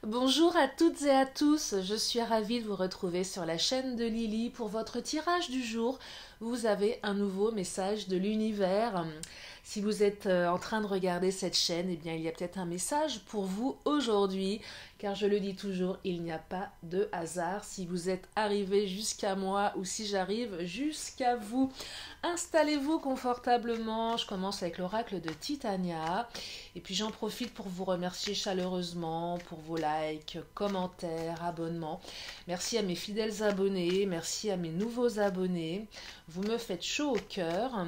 Bonjour à toutes et à tous, je suis ravie de vous retrouver sur la chaîne de Lily pour votre tirage du jour. Vous avez un nouveau message de l'univers. Si vous êtes en train de regarder cette chaîne, eh bien il y a peut-être un message pour vous aujourd'hui, car je le dis toujours, il n'y a pas de hasard. Si vous êtes arrivé jusqu'à moi ou si j'arrive jusqu'à vous, installez-vous confortablement. Je commence avec l'oracle de Titania. Et puis j'en profite pour vous remercier chaleureusement pour vos likes, commentaires, abonnements. Merci à mes fidèles abonnés, merci à mes nouveaux abonnés. Vous me faites chaud au cœur.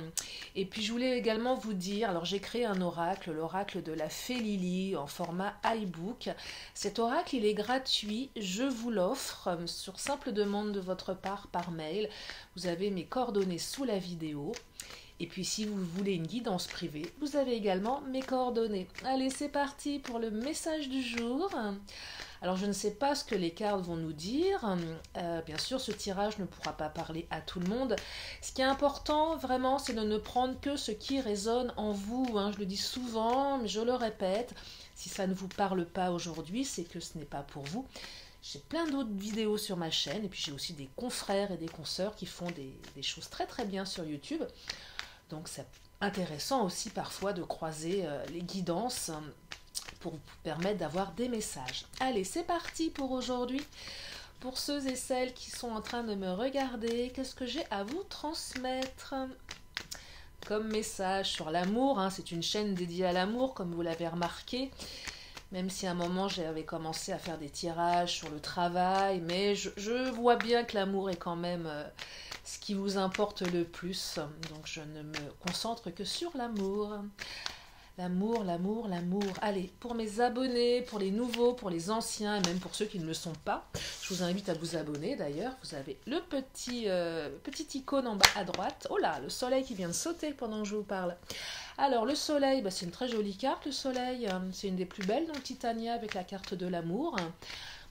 Et puis je voulais également vous dire, alors j'ai créé un oracle, l'oracle de la Fée Lily en format iBook. Cet oracle, il est gratuit, je vous l'offre sur simple demande de votre part par mail. Vous avez mes coordonnées sous la vidéo. Et puis si vous voulez une guidance privée, vous avez également mes coordonnées. Allez, c'est parti pour le message du jour. Alors je ne sais pas ce que les cartes vont nous dire. Bien sûr, ce tirage ne pourra pas parler à tout le monde. Ce qui est important vraiment, c'est de ne prendre que ce qui résonne en vous. Je le dis souvent, mais je le répète. Si ça ne vous parle pas aujourd'hui, c'est que ce n'est pas pour vous. J'ai plein d'autres vidéos sur ma chaîne et puis j'ai aussi des confrères et des consoeurs qui font des choses très très bien sur YouTube. Donc c'est intéressant aussi parfois de croiser les guidances pour vous permettre d'avoir des messages. Allez, c'est parti pour aujourd'hui. Pour ceux et celles qui sont en train de me regarder, qu'est-ce que j'ai à vous transmettre comme message sur l'amour? C'est une chaîne dédiée à l'amour, comme vous l'avez remarqué. Même si à un moment j'avais commencé à faire des tirages sur le travail, mais je vois bien que l'amour est quand même ce qui vous importe le plus. Donc je ne me concentre que sur l'amour. L'amour, l'amour, l'amour. Allez, pour mes abonnés, pour les nouveaux, pour les anciens, et même pour ceux qui ne le sont pas, je vous invite à vous abonner d'ailleurs. Vous avez le petit icône en bas à droite. Oh là, le soleil qui vient de sauter pendant que je vous parle. Alors le soleil, c'est une très jolie carte, le soleil. C'est une des plus belles dans le Titania avec la carte de l'amour.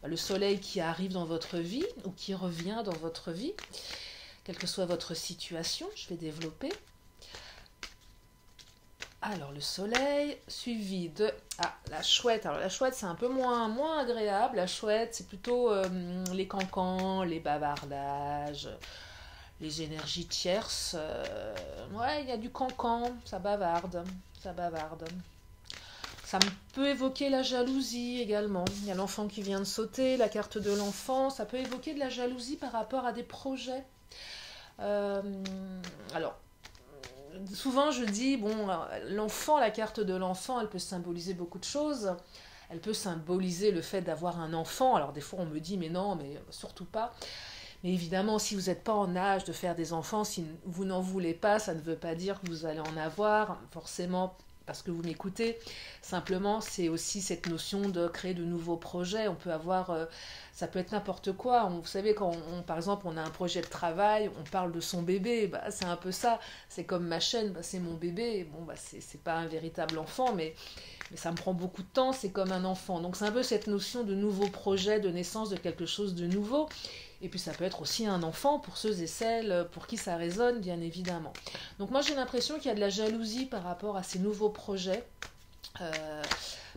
Le soleil qui arrive dans votre vie ou qui revient dans votre vie, quelle que soit votre situation, je vais développer. Alors le soleil, suivi de la chouette. Alors la chouette, c'est un peu moins agréable. La chouette, c'est plutôt les cancans, les bavardages, les énergies tierces. Ouais, il y a du cancan, ça bavarde, ça bavarde. Ça peut évoquer la jalousie également. Il y a l'enfant qui vient de sauter, la carte de l'enfant. Ça peut évoquer de la jalousie par rapport à des projets. Alors, souvent je dis, bon, l'enfant, la carte de l'enfant, elle peut symboliser beaucoup de choses. Elle peut symboliser le fait d'avoir un enfant. Alors des fois on me dit, mais non, mais surtout pas. Mais évidemment, si vous n'êtes pas en âge de faire des enfants, si vous n'en voulez pas, ça ne veut pas dire que vous allez en avoir, forcément, parce que vous m'écoutez. Simplement, c'est aussi cette notion de créer de nouveaux projets. On peut avoir, ça peut être n'importe quoi. Vous savez, quand par exemple, on a un projet de travail, on parle de son bébé, c'est un peu ça. C'est comme ma chaîne, c'est mon bébé. Bon, c'est pas un véritable enfant, mais ça me prend beaucoup de temps, c'est comme un enfant. Donc c'est un peu cette notion de nouveau projet, de naissance de quelque chose de nouveau. Et puis ça peut être aussi un enfant pour ceux et celles pour qui ça résonne, bien évidemment. Donc moi j'ai l'impression qu'il y a de la jalousie par rapport à ces nouveaux projets,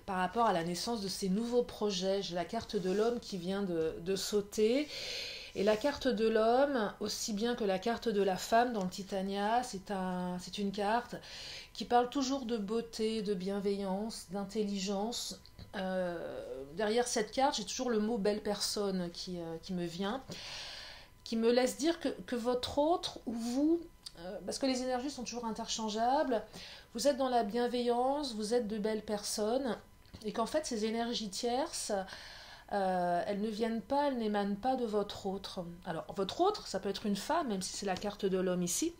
par rapport à la naissance de ces nouveaux projets. J'ai la carte de l'homme qui vient de sauter. Et la carte de l'homme, aussi bien que la carte de la femme dans le Titania, c'est une carte qui parle toujours de beauté, de bienveillance, d'intelligence. Derrière cette carte, j'ai toujours le mot belle personne qui me vient, qui me laisse dire que votre autre ou vous, parce que les énergies sont toujours interchangeables, vous êtes dans la bienveillance, vous êtes de belles personnes, et qu'en fait ces énergies tierces, elles ne viennent pas, elles n'émanent pas de votre autre. Alors, votre autre, ça peut être une femme, même si c'est la carte de l'homme ici.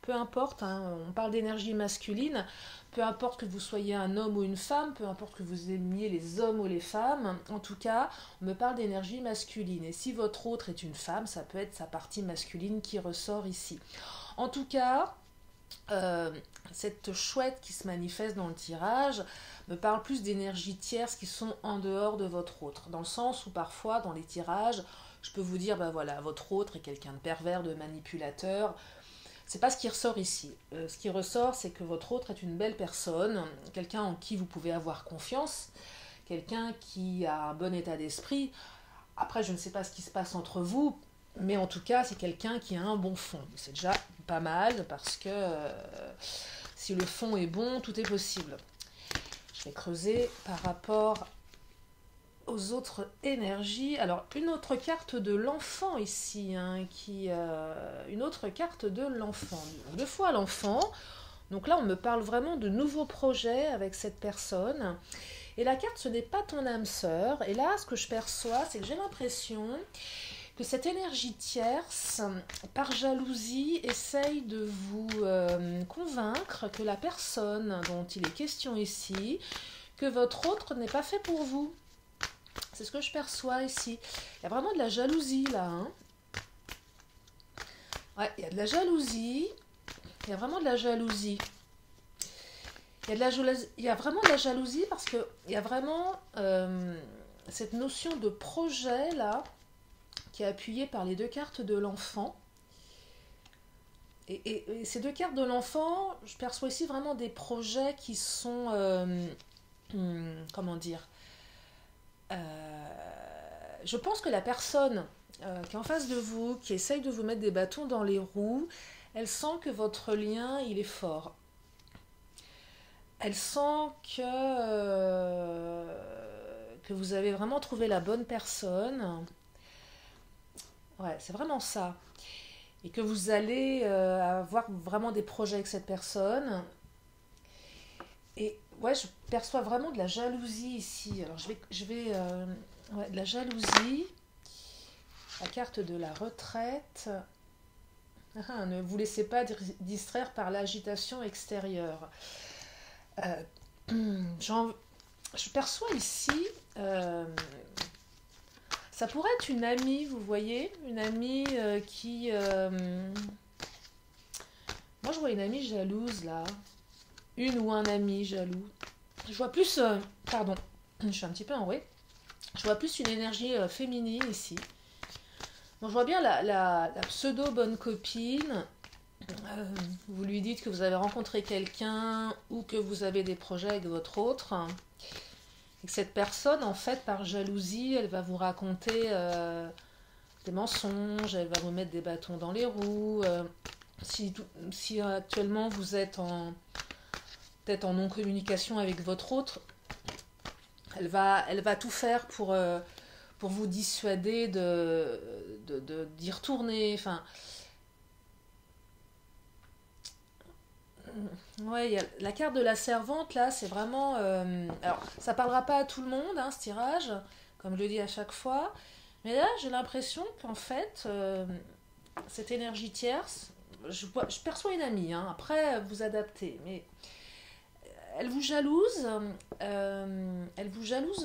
Peu importe, on parle d'énergie masculine. Peu importe que vous soyez un homme ou une femme, peu importe que vous aimiez les hommes ou les femmes. En tout cas, on me parle d'énergie masculine. Et si votre autre est une femme, ça peut être sa partie masculine qui ressort ici. En tout cas, cette chouette qui se manifeste dans le tirage me parle plus d'énergies tierces qui sont en dehors de votre autre, dans le sens où parfois dans les tirages je peux vous dire voilà, votre autre est quelqu'un de pervers, de manipulateur. C'est pas ce qui ressort ici. Ce qui ressort, c'est que votre autre est une belle personne, quelqu'un en qui vous pouvez avoir confiance, quelqu'un qui a un bon état d'esprit. Après, je ne sais pas ce qui se passe entre vous, mais en tout cas, c'est quelqu'un qui a un bon fond. C'est déjà pas mal parce que si le fond est bon, tout est possible. Je vais creuser par rapport aux autres énergies. Alors, une autre carte de l'enfant ici, hein, une autre carte de l'enfant. Deux fois l'enfant. Donc là, on me parle vraiment de nouveaux projets avec cette personne. Et la carte, ce n'est pas ton âme sœur. Et là, ce que je perçois, c'est que j'ai l'impression que cette énergie tierce, par jalousie, essaye de vous convaincre que la personne dont il est question ici, que votre autre n'est pas fait pour vous. C'est ce que je perçois ici. Il y a vraiment de la jalousie là. Hein. Ouais, il y a de la jalousie. Il y a vraiment de la jalousie. Il y a vraiment de la jalousie parce qu'il y a vraiment cette notion de projet là qui est appuyée par les deux cartes de l'enfant. Et ces deux cartes de l'enfant, je perçois ici vraiment des projets qui sont... comment dire je pense que la personne qui est en face de vous, qui essaye de vous mettre des bâtons dans les roues, elle sent que votre lien, il est fort. Elle sent que vous avez vraiment trouvé la bonne personne. Ouais, c'est vraiment ça. Et que vous allez avoir vraiment des projets avec cette personne. Et ouais, je perçois vraiment de la jalousie ici. Alors ouais, de la jalousie. La carte de la retraite. Ah, ne vous laissez pas distraire par l'agitation extérieure. Je perçois ici, ça pourrait être une amie, vous voyez, une amie qui... moi, je vois une amie jalouse, là. Une ou un ami jaloux. Je vois plus... pardon, je suis un petit peu enrouée. Je vois plus une énergie féminine ici. Donc, je vois bien la pseudo bonne copine. Vous lui dites que vous avez rencontré quelqu'un ou que vous avez des projets avec votre autre. Et que cette personne, en fait, par jalousie, elle va vous raconter des mensonges, elle va vous mettre des bâtons dans les roues. Si actuellement vous êtes peut-être en non-communication avec votre autre, elle va tout faire pour vous dissuader d'y retourner. Enfin, ouais, y a la carte de la servante, là, c'est vraiment... alors, ça parlera pas à tout le monde, hein, ce tirage, comme je le dis à chaque fois. Mais là, j'ai l'impression qu'en fait, cette énergie tierce, je perçois une amie, hein, après, vous adaptez, mais elle vous jalouse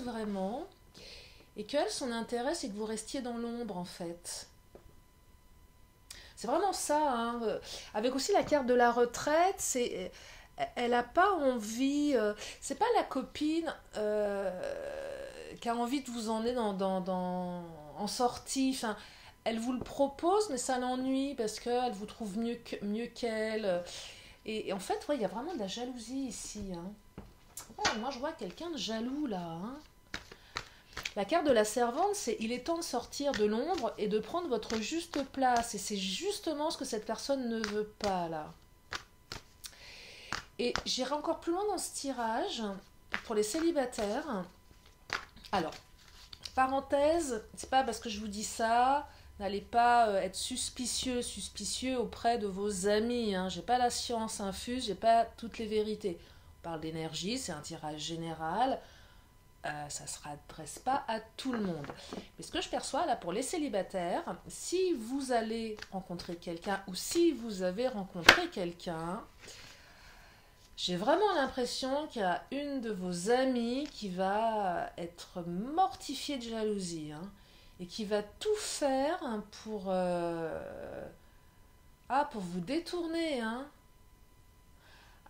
vraiment, et qu'elle, son intérêt, c'est que vous restiez dans l'ombre, en fait. C'est vraiment ça, hein. Avec aussi la carte de la retraite, elle n'a pas envie, c'est pas la copine qui a envie de vous emmener en sortie. Enfin, elle vous le propose, mais ça l'ennuie parce qu'elle vous trouve mieux qu'elle. Et en fait, ouais, il y a vraiment de la jalousie ici. Hein. Ouais, moi, je vois quelqu'un de jaloux là. Hein. La carte de la servante, c'est il est temps de sortir de l'ombre et de prendre votre juste place. Et c'est justement ce que cette personne ne veut pas là. Et j'irai encore plus loin dans ce tirage pour les célibataires. Alors, parenthèse, c'est pas parce que je vous dis ça, n'allez pas être suspicieux auprès de vos amis. Hein. J'ai pas la science infuse, j'ai pas toutes les vérités. On parle d'énergie, c'est un tirage général. Ça ne se adresse pas à tout le monde. Mais ce que je perçois là pour les célibataires, si vous allez rencontrer quelqu'un ou si vous avez rencontré quelqu'un, j'ai vraiment l'impression qu'il y a une de vos amies qui va être mortifiée de jalousie hein, et qui va tout faire pour vous détourner. Hein.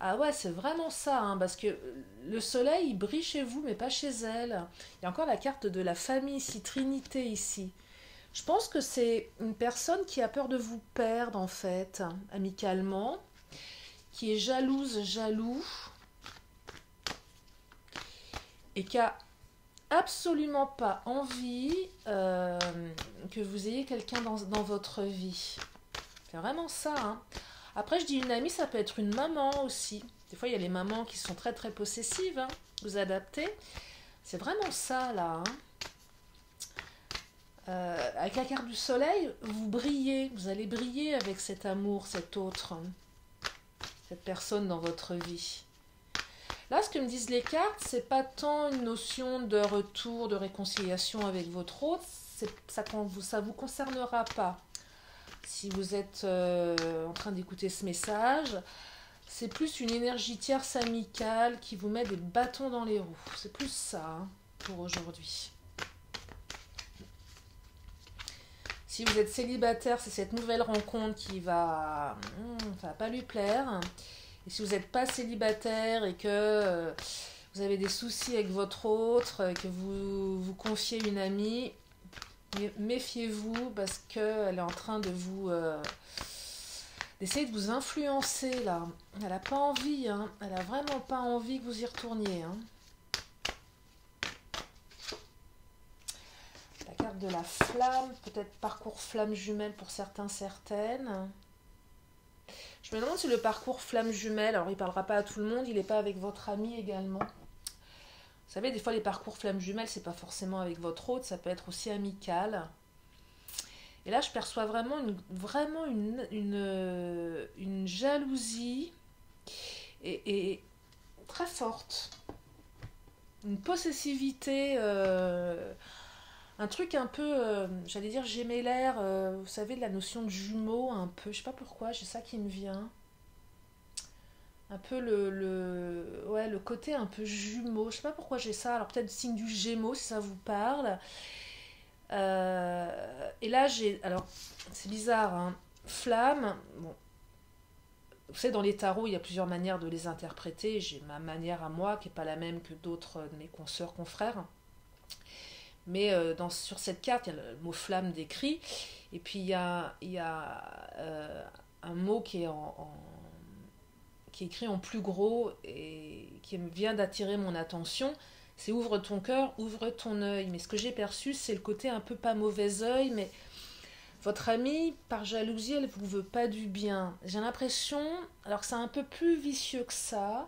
Ah ouais, c'est vraiment ça, hein, parce que le soleil, il brille chez vous, mais pas chez elle. Il y a encore la carte de la famille ici, Trinité ici. Je pense que c'est une personne qui a peur de vous perdre, en fait, amicalement, qui est jaloux, et qui a absolument pas envie que vous ayez quelqu'un dans votre vie. C'est vraiment ça, hein. Après, je dis une amie, ça peut être une maman aussi. Des fois, il y a les mamans qui sont très très possessives, hein. Vous adaptez. C'est vraiment ça, là, hein. Avec la carte du soleil, vous brillez. Vous allez briller avec cet amour, cet autre, hein, cette personne dans votre vie. Là, ce que me disent les cartes, c'est pas tant une notion de retour, de réconciliation avec votre autre. Ça vous concernera pas. Si vous êtes en train d'écouter ce message, c'est plus une énergie tierce amicale qui vous met des bâtons dans les roues. C'est plus ça, hein, pour aujourd'hui. Si vous êtes célibataire, c'est cette nouvelle rencontre qui va pas lui plaire. Et si vous n'êtes pas célibataire et que vous avez des soucis avec votre autre, que vous confiez une amie, méfiez-vous parce qu'elle est en train de d'essayer de vous influencer là. Elle n'a pas envie, hein. Elle n'a vraiment pas envie que vous y retourniez, hein. La carte de la flamme, peut-être parcours flamme jumelle pour certains, certaines. Je me demande si le parcours flamme jumelle, alors il ne parlera pas à tout le monde, il n'est pas avec votre ami également. Vous savez, des fois les parcours flamme jumelle, c'est pas forcément avec votre autre, ça peut être aussi amical. Et là, je perçois vraiment une jalousie et très forte. Une possessivité, un truc un peu, j'allais dire gémellaire, vous savez, la notion de jumeau, un peu, je sais pas pourquoi, j'ai ça qui me vient. Un peu le côté un peu jumeau, je sais pas pourquoi j'ai ça, alors peut-être signe du Gémeaux si ça vous parle. Et là, alors, c'est bizarre, hein, flamme, bon, vous savez, dans les tarots, il y a plusieurs manières de les interpréter. J'ai ma manière à moi, qui n'est pas la même que d'autres de mes consoeurs, confrères. Mais sur cette carte, il y a le mot flamme décrit. Et puis, il y a un mot qui est qui est écrit en plus gros et qui vient d'attirer mon attention. C'est ouvre ton cœur, ouvre ton œil. Mais ce que j'ai perçu, c'est le côté un peu pas mauvais œil, mais votre amie, par jalousie, elle vous veut pas du bien. J'ai l'impression, alors que c'est un peu plus vicieux que ça,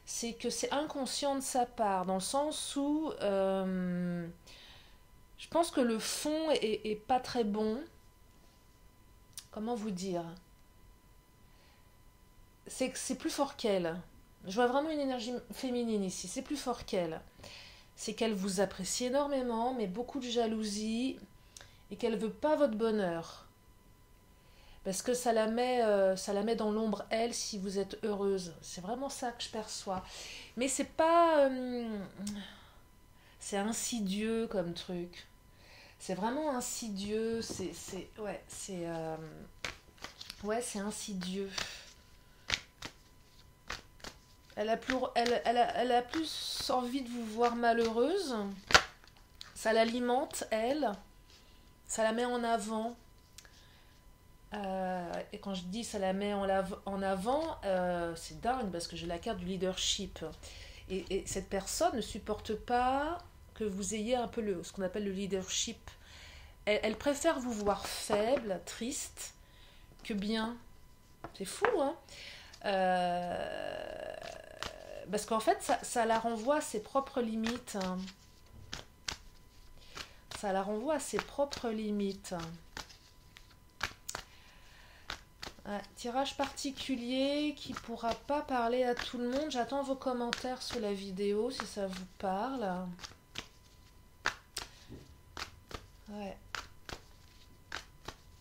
c'est que c'est inconscient de sa part, dans le sens où je pense que le fond est pas très bon. Comment vous dire? C'est que c'est plus fort qu'elle. Je vois vraiment une énergie féminine ici, c'est plus fort qu'elle. C'est qu'elle vous apprécie énormément, mais beaucoup de jalousie, et qu'elle veut pas votre bonheur. Parce que ça la met dans l'ombre, elle, si vous êtes heureuse. C'est vraiment ça que je perçois. Mais c'est pas... c'est insidieux comme truc. C'est vraiment insidieux. Ouais, c'est insidieux. Elle a plus envie de vous voir malheureuse. Ça l'alimente, elle. Ça la met en avant. Et quand je dis ça la met en avant, c'est dingue parce que j'ai la carte du leadership. Et cette personne ne supporte pas que vous ayez un peu ce qu'on appelle le leadership. Elle préfère vous voir faible, triste, que bien. C'est fou, hein? Parce qu'en fait, ça la renvoie à ses propres limites. Ça la renvoie à ses propres limites. Un tirage particulier qui ne pourra pas parler à tout le monde. J'attends vos commentaires sous la vidéo si ça vous parle. Ouais.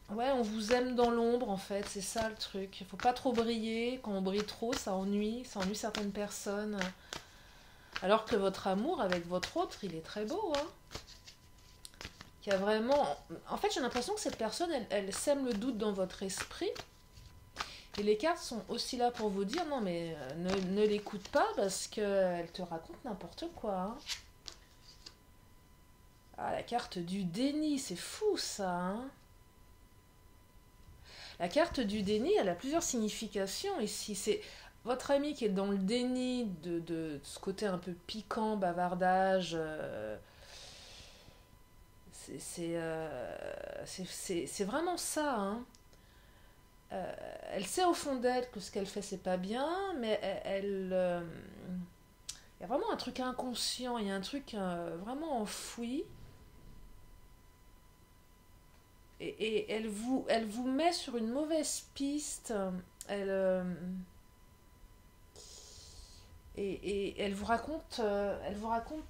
Ouais, on vous aime dans l'ombre en fait, c'est ça le truc. Il faut pas trop briller. Quand on brille trop, ça ennuie certaines personnes. Alors que votre amour avec votre autre, il est très beau, hein. Il y a vraiment... En fait, j'ai l'impression que cette personne, elle sème le doute dans votre esprit. Et les cartes sont aussi là pour vous dire, non mais ne l'écoute pas parce qu'elle te raconte n'importe quoi, hein. Ah, la carte du déni, c'est fou ça, hein. La carte du déni, elle a plusieurs significations ici. C'est votre ami qui est dans le déni de ce côté un peu piquant, bavardage, C'est vraiment ça, hein. Elle sait au fond d'elle que ce qu'elle fait, c'est pas bien, mais il y a vraiment un truc inconscient, il y a un truc vraiment enfoui, et elle vous met sur une mauvaise piste. Elle, et elle vous raconte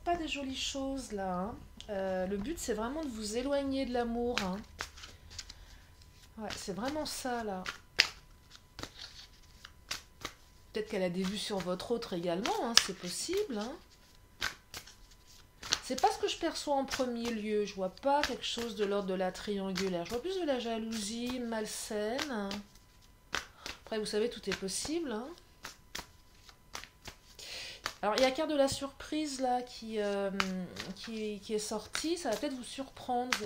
pas des jolies choses là, hein. Le but, c'est vraiment de vous éloigner de l'amour, hein. Ouais, c'est vraiment ça là. Peut-être qu'elle a des vues sur votre autre également, hein, c'est possible, hein. C'est pas ce que je perçois en premier lieu. Je vois pas quelque chose de l'ordre de la triangulaire. Je vois plus de la jalousie malsaine. Après, vous savez, tout est possible, hein. Alors, il y a carte de la surprise là qui est sortie. Ça va peut-être vous surprendre.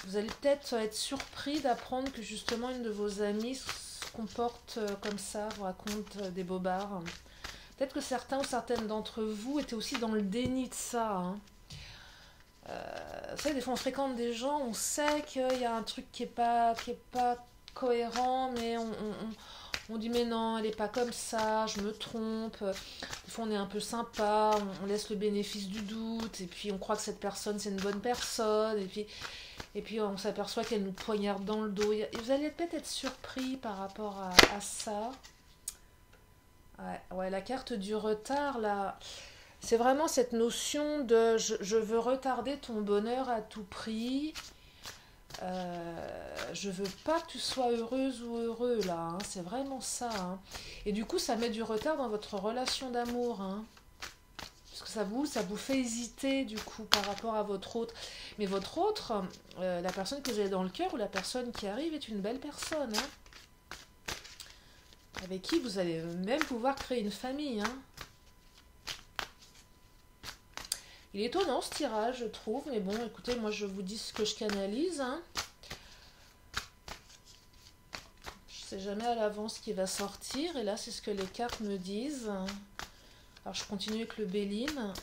Vous allez peut-être être surpris d'apprendre que justement une de vos amies se comporte comme ça, vous raconte des bobards. Peut-être que certains ou certaines d'entre vous étaient aussi dans le déni de ça, hein. Vous savez, des fois on fréquente des gens, on sait qu'il y a un truc qui est pas cohérent, mais on dit mais non, elle est pas comme ça, je me trompe. Des fois on est un peu sympa, on laisse le bénéfice du doute, et puis on croit que cette personne c'est une bonne personne, et puis on s'aperçoit qu'elle nous poignarde dans le dos. Et vous allez peut-être être surpris par rapport à ça. Ouais, ouais, la carte du retard, là, c'est vraiment cette notion de je veux retarder ton bonheur à tout prix. Je veux pas que tu sois heureuse ou heureux, là, hein. C'est vraiment ça, hein. Et du coup, ça met du retard dans votre relation d'amour, hein. Parce que ça vous fait hésiter, du coup, par rapport à votre autre. Mais votre autre, la personne que vous avez dans le cœur ou la personne qui arrive est une belle personne, hein, avec qui vous allez même pouvoir créer une famille, hein. Il est étonnant ce tirage, je trouve, mais bon, écoutez, moi je vous dis ce que je canalise, hein. Je sais jamais à l'avance ce qui va sortir, et là c'est ce que les cartes me disent. Alors je continue avec le Béline.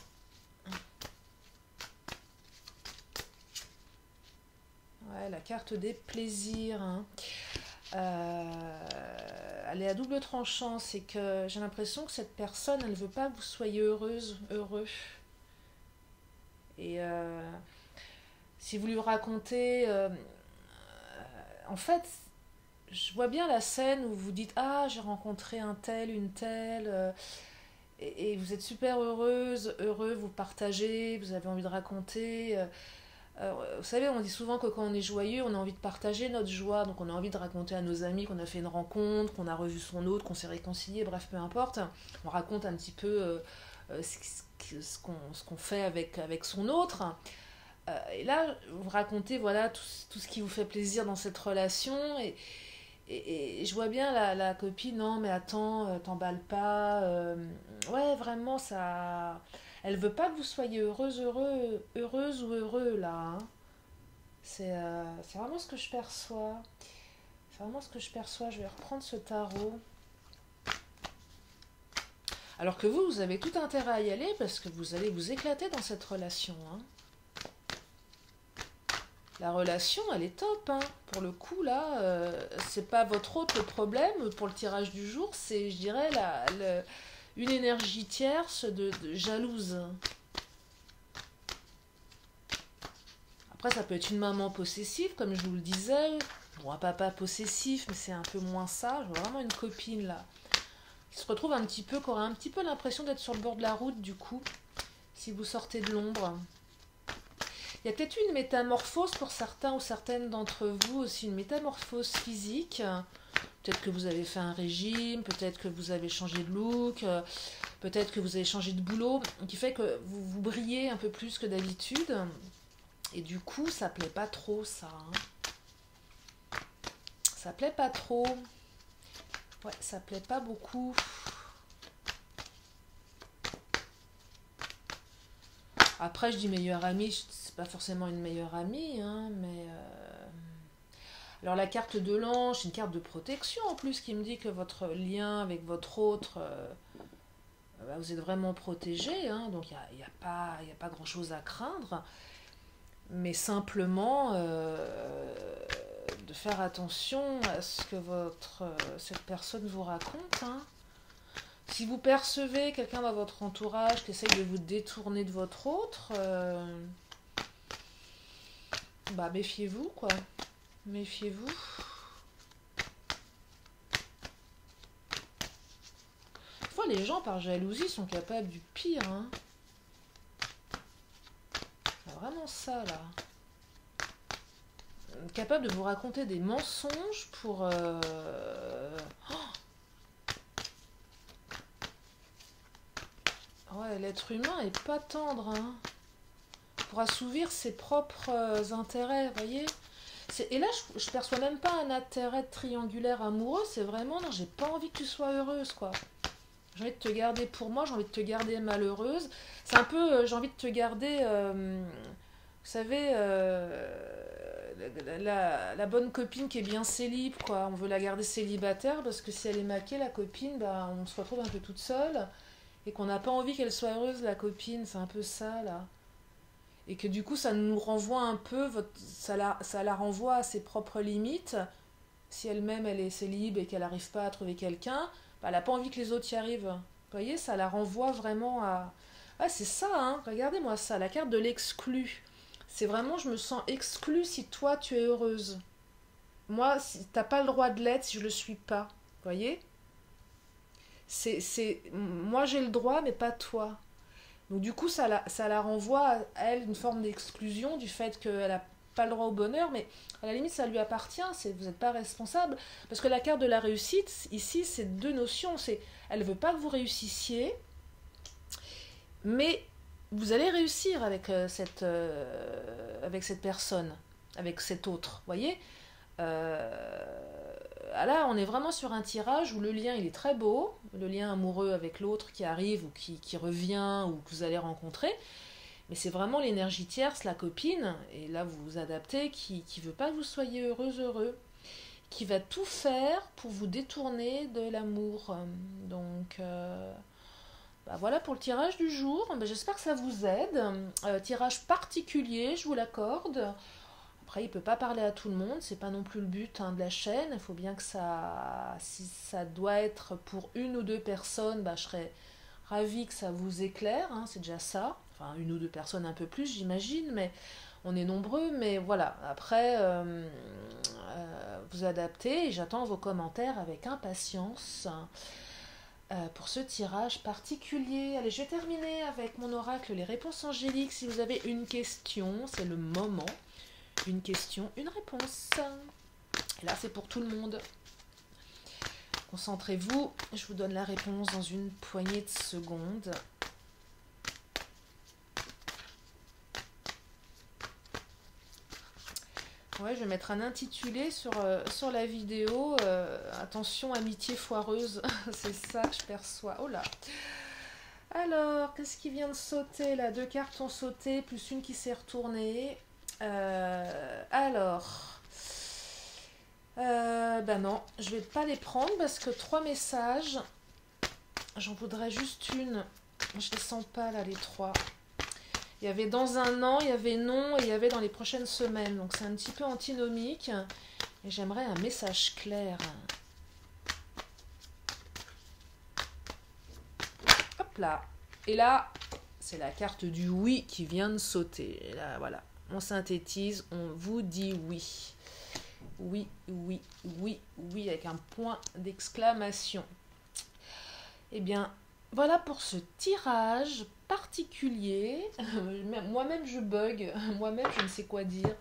Ouais, la carte des plaisirs, hein. Elle est à double tranchant, c'est que j'ai l'impression que cette personne, elle veut pas que vous soyez heureuse, heureux. Et si vous lui racontez, en fait, je vois bien la scène où vous dites ah j'ai rencontré un tel, une telle, et vous êtes super heureuse, heureux, vous partagez, vous avez envie de raconter. Vous savez, on dit souvent que quand on est joyeux, on a envie de partager notre joie, donc on a envie de raconter à nos amis qu'on a fait une rencontre, qu'on a revu son autre, qu'on s'est réconcilié, bref, peu importe. On raconte un petit peu ce qu'on fait avec son autre. Et là, vous racontez voilà tout ce qui vous fait plaisir dans cette relation, et je vois bien la copine, non mais attends, t'emballe pas, ouais vraiment ça, elle veut pas que vous soyez heureuse ou heureux là, hein. C'est vraiment ce que je perçois, c'est vraiment ce que je perçois. Je vais reprendre ce tarot. Alors que vous avez tout intérêt à y aller parce que vous allez vous éclater dans cette relation, hein. La relation, elle est top, hein. Pour le coup, là, c'est pas votre autre le problème pour le tirage du jour, c'est, je dirais, une énergie tierce de jalouse. Après, ça peut être une maman possessive, comme je vous le disais, ou un papa possessif, mais c'est un peu moins ça. Je vois vraiment une copine, là, qui se retrouve un petit peu, qui aurait un petit peu l'impression d'être sur le bord de la route, du coup, si vous sortez de l'ombre. Il y a peut-être une métamorphose pour certains ou certaines d'entre vous, aussi une métamorphose physique. Peut-être que vous avez fait un régime, peut-être que vous avez changé de look, peut-être que vous avez changé de boulot, qui fait que vous brillez un peu plus que d'habitude. Et du coup, ça plaît pas trop, ça, hein. Ça plaît pas trop. Ouais, ça plaît pas beaucoup. Après, je dis meilleure amie, c'est pas forcément une meilleure amie, hein, mais... Alors la carte de l'ange, c'est une carte de protection en plus qui me dit que votre lien avec votre autre, vous êtes vraiment protégé, hein, donc il n'y a pas grand-chose à craindre. mais simplement de faire attention à ce que cette personne vous raconte, hein. Si vous percevez quelqu'un dans votre entourage qui essaye de vous détourner de votre autre, bah méfiez-vous, quoi. Méfiez-vous. Des fois, les gens, par jalousie, sont capables du pire, hein. C'est vraiment ça, là. Capable de vous raconter des mensonges pour... Ouais, l'être humain est pas tendre, hein. Pour assouvir ses propres intérêts, vous voyez. Et là, je perçois même pas un intérêt triangulaire amoureux, c'est vraiment, non, j'ai pas envie que tu sois heureuse, quoi. J'ai envie de te garder pour moi, j'ai envie de te garder malheureuse. C'est un peu, j'ai envie de te garder, vous savez, la bonne copine qui est bien célib, quoi. On veut la garder célibataire parce que si elle est maquée, la copine, bah, on se retrouve un peu toute seule. Et qu'on n'a pas envie qu'elle soit heureuse, la copine, c'est un peu ça, là. Et que du coup, ça nous renvoie un peu, ça la renvoie à ses propres limites. Si elle-même, elle est célib et qu'elle n'arrive pas à trouver quelqu'un, bah, elle n'a pas envie que les autres y arrivent. Vous voyez, ça la renvoie vraiment à... Ah, c'est ça, hein. Regardez-moi ça, la carte de l'exclu. C'est vraiment, je me sens exclue si toi, tu es heureuse. Moi, si, t'as pas le droit de l'être si je le suis pas. Vous voyez, moi j'ai le droit, mais pas toi. Donc du coup, ça la renvoie à elle une forme d'exclusion du fait qu'elle n'a pas le droit au bonheur, mais à la limite, ça lui appartient, vous n'êtes pas responsable. Parce que la carte de la réussite, ici, c'est deux notions. Elle ne veut pas que vous réussissiez, mais vous allez réussir avec cette personne, avec cet autre, vous voyez. Là, on est vraiment sur un tirage où le lien, il est très beau, le lien amoureux avec l'autre qui arrive ou qui revient ou que vous allez rencontrer, mais c'est vraiment l'énergie tierce, la copine, et là vous vous adaptez, qui veut pas que vous soyez heureux, qui va tout faire pour vous détourner de l'amour. Donc, bah voilà pour le tirage du jour. Bah, j'espère que ça vous aide. Tirage particulier, je vous l'accorde. Après, il ne peut pas parler à tout le monde, c'est pas non plus le but, hein, de la chaîne. Il faut bien que ça, si ça doit être pour une ou deux personnes, bah, je serais ravie que ça vous éclaire, hein, c'est déjà ça. Enfin, une ou deux personnes un peu plus, j'imagine, mais on est nombreux. Mais voilà, après, vous adaptez et j'attends vos commentaires avec impatience pour ce tirage particulier. Allez, je vais terminer avec mon oracle, les réponses angéliques. Si vous avez une question, c'est le moment. Une question, une réponse. Et là, c'est pour tout le monde. Concentrez-vous, je vous donne la réponse dans une poignée de secondes. Ouais, je vais mettre un intitulé sur la vidéo. Attention, amitié foireuse. C'est ça que je perçois. Oh là. Alors, qu'est-ce qui vient de sauter là? Deux cartes ont sauté, plus une qui s'est retournée. Ben non, je vais pas les prendre parce que 3 messages, j'en voudrais juste une. Je les sens pas là, les 3. Il y avait dans un an, il y avait non et il y avait dans les prochaines semaines. Donc c'est un petit peu antinomique. Et j'aimerais un message clair. Hop là. Et là, c'est la carte du oui qui vient de sauter. Et là, voilà. On synthétise, on vous dit oui. Oui, oui, oui, oui, avec un point d'exclamation. Eh bien, voilà pour ce tirage particulier. Moi-même, je bug. Moi-même, je ne sais quoi dire.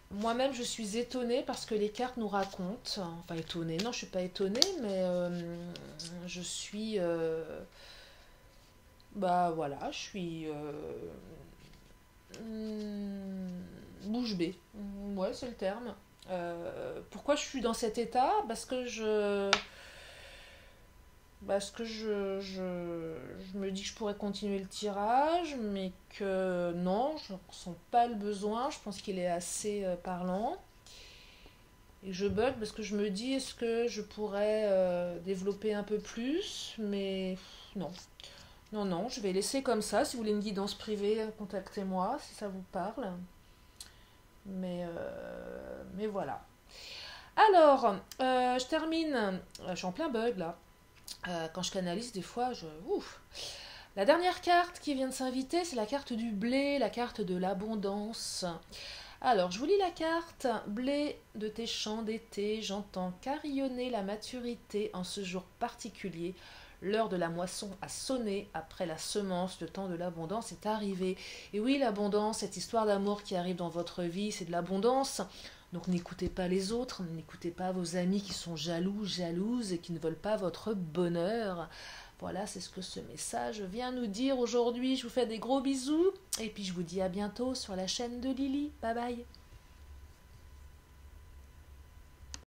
Moi-même, je suis étonnée parce que les cartes nous racontent. Enfin, étonnée. Non, je ne suis pas étonnée, mais je suis... bah voilà, je suis... bouche bée. Ouais, c'est le terme. Pourquoi je suis dans cet état? Parce que je me dis que je pourrais continuer le tirage, mais que non, je ne ressens pas le besoin. Je pense qu'il est assez parlant. Et je bug parce que je me dis, est-ce que je pourrais développer un peu plus? Mais non. Non, non, je vais laisser comme ça. Si vous voulez une guidance privée, contactez-moi si ça vous parle. Mais voilà. Alors, je termine. Je suis en plein bug là. Quand je canalise, des fois, ouf. La dernière carte qui vient de s'inviter, c'est la carte du blé, la carte de l'abondance. Alors, je vous lis la carte. Blé de tes champs d'été, j'entends carillonner la maturité en ce jour particulier. L'heure de la moisson a sonné, après la semence, le temps de l'abondance est arrivé. Et oui, l'abondance, cette histoire d'amour qui arrive dans votre vie, c'est de l'abondance. Donc n'écoutez pas les autres, n'écoutez pas vos amis qui sont jaloux, jalouses et qui ne veulent pas votre bonheur. Voilà, c'est ce que ce message vient nous dire aujourd'hui. Je vous fais des gros bisous et puis je vous dis à bientôt sur la chaîne de Lily. Bye bye.